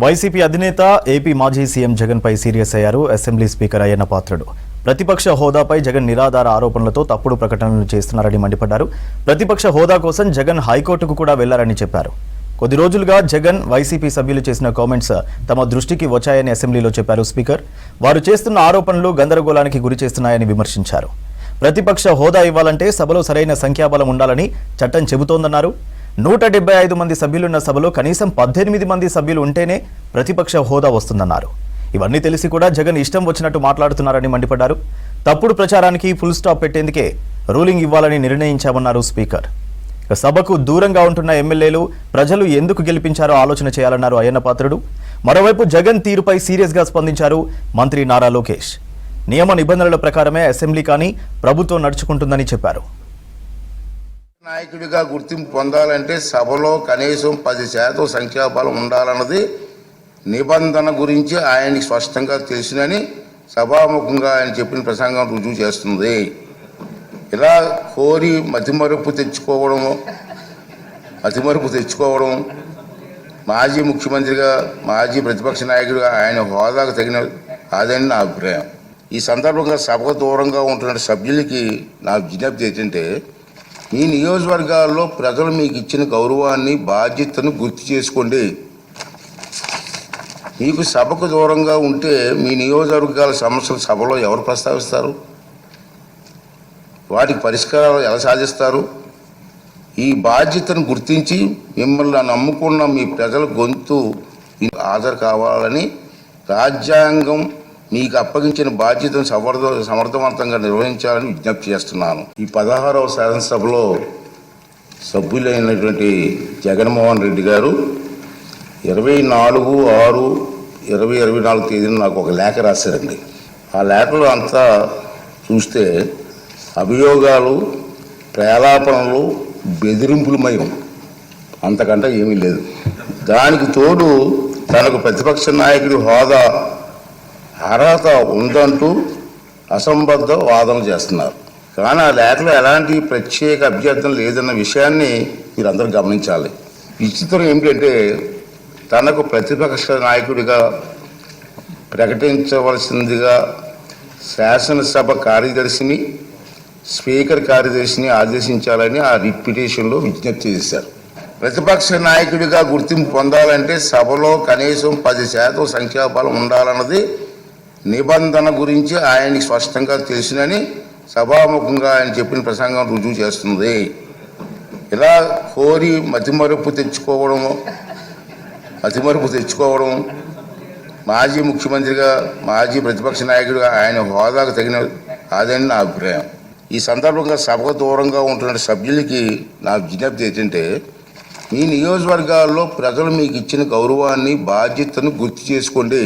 YCP అధినేత AP మాజీ CM Jagan పై serious అయ్యారు అసెంబ్లీ స్పీకర్ అయ్యన్న పాత్రుడు. ప్రతిపక్ష హోదాపై జగన్ నిరాధార ఆరోపణలతో తప్పుడు ప్రకటనలు చేస్తున్నారని మండిపడ్డారు. ప్రతిపక్ష హోదా కోసం జగన్ హైకోర్టుకు కూడా వెళ్లారని చెప్పారు. కొద్ది రోజులుగా జగన్ వైసీపీ సభ్యులు చేసిన కామెంట్స్ తమ దృష్టికి వచ్చాయని అసెంబ్లీలో చెప్పారు స్పీకర్. వారు చేస్తున్న ఆరోపణలు గందరగోళానికి గురి చేస్తున్నాయని విమర్శించారు. ప్రతిపక్ష హోదా ఇవ్వాలంటే సభలో సరైన సంఖ్యాబలం ఉండాలని చట్టం చెబుతోందన్నారు. 175 మంది సభ్యులున్న సభలో కనీసం 18 మంది సభ్యులు ఉంటేనే ప్రతిపక్ష హోదా వస్తుందన్నారు. ఇవన్నీ తెలిసి కూడా జగన్ ఇష్టం వచ్చినట్టు మాట్లాడుతున్నారని మండిపడ్డారు. తప్పుడు ప్రచారానికి ఫుల్ స్టాప్ పెట్టేందుకే రూలింగ్ ఇవ్వాలని నిర్ణయించామన్నారు స్పీకర్. సభకు దూరంగా ఉంటున్న ఎమ్మెల్యేలు ప్రజలు ఎందుకు గెలిపించారో ఆలోచన చేయాలన్నారు అయ్యన్న పాత్రుడు. మరోవైపు జగన్ తీరుపై సీరియస్గా స్పందించారు మంత్రి నారా లోకేష్. నియమ నిబంధనల ప్రకారమే అసెంబ్లీ కానీ ప్రభుత్వం నడుచుకుంటుందని చెప్పారు. నాయకుడిగా గుర్తింపు పొందాలంటే సభలో కనీసం 10% సంఖ్యాబలం ఉండాలన్నది నిబంధన గురించి ఆయనకి స్పష్టంగా తెలిసినని సభాముఖంగా ఆయన చెప్పిన ప్రసంగం రుజువు చేస్తుంది. ఇలా కోరి మతిమరుపు తెచ్చుకోవడం మాజీ ముఖ్యమంత్రిగా మాజీ ప్రతిపక్ష నాయకుడిగా ఆయన హోదాకు తగిన కాదని నా అభిప్రాయం. ఈ సందర్భంగా సభకు దూరంగా ఉంటున్న సభ్యులకి నా విజ్ఞప్తి ఏంటంటే, మీ నియోజకవర్గాల్లో ప్రజలు మీకు ఇచ్చిన గౌరవాన్ని బాధ్యతను గుర్తు చేసుకోండి. మీకు సభకు దూరంగా ఉంటే మీ నియోజకవర్గాల సమస్యలు సభలో ఎవరు ప్రస్తావిస్తారు? వాటికి పరిష్కారాలు ఎలా సాధిస్తారు? ఈ బాధ్యతను గుర్తించి మిమ్మల్ని నమ్ముకున్న మీ ప్రజల గొంతు హాజరు కావాలని రాజ్యాంగం మీకు అప్పగించిన బాధ్యతను సమర్థవంతంగా నిర్వహించాలని విజ్ఞప్తి చేస్తున్నాను. ఈ 16వ శాసనసభలో సభ్యులైనటువంటి జగన్మోహన్ రెడ్డి గారు 24/6/2024 తేదీన నాకు ఒక లేఖ రాశారండి. ఆ లేఖలో అంతా చూస్తే అభియోగాలు, ప్రేలాపనలు, బెదిరింపులమయం, అంతకంటే ఏమీ లేదు. దానికి తోడు తనకు ప్రతిపక్ష నాయకుడి హోదా అర్హత ఉందంటూ అసంబద్ధ వాదన చేస్తున్నారు. కానీ ఆ లేఖలో ఎలాంటి ప్రత్యేక అభ్యర్థన లేదన్న విషయాన్ని మీరందరూ గమనించాలి. విచిత్రం ఏమిటంటే, తనకు ప్రతిపక్ష నాయకుడిగా ప్రకటించవలసిందిగా శాసనసభ కార్యదర్శిని, స్పీకర్ కార్యదర్శిని ఆదేశించాలని ఆ రిట్ పిటిషన్లో విజ్ఞప్తి చేశారు. ప్రతిపక్ష నాయకుడిగా గుర్తింపు పొందాలంటే సభలో కనీసం 10% సంఖ్యాబలం ఉండాలన్నది నిబంధన గురించి ఆయనకి స్పష్టంగా తెలిసినని సభాముఖంగా ఆయన చెప్పిన ప్రసంగం రుజువు చేస్తుంది. ఇలా కోరి మతిమరుపు తెచ్చుకోవడం మాజీ ముఖ్యమంత్రిగా మాజీ ప్రతిపక్ష నాయకుడిగా ఆయన హోదాకు తగిన కాదని నా అభిప్రాయం. ఈ సందర్భంగా సభకు దూరంగా ఉంటున్న సభ్యులకి నా విజ్ఞప్తి ఏంటంటే, మీ నియోజకవర్గాల్లో ప్రజలు మీకు ఇచ్చిన గౌరవాన్ని బాధ్యతను గుర్తు చేసుకోండి.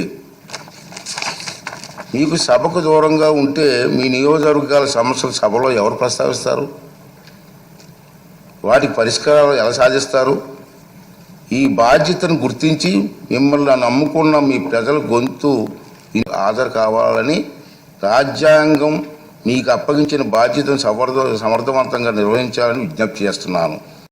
మీకు సభకు దూరంగా ఉంటే మీ నియోజకవర్గాల సమస్యలు సభలో ఎవరు ప్రస్తావిస్తారు? వాటికి పరిష్కారాలు ఎలా సాధిస్తారు? ఈ బాధ్యతను గుర్తించి మిమ్మల్ని నమ్ముకున్న మీ ప్రజల గొంతు హాజరు కావాలని రాజ్యాంగం మీకు అప్పగించిన బాధ్యతను సమర్థవంతంగా నిర్వహించాలని విజ్ఞప్తి చేస్తున్నాను.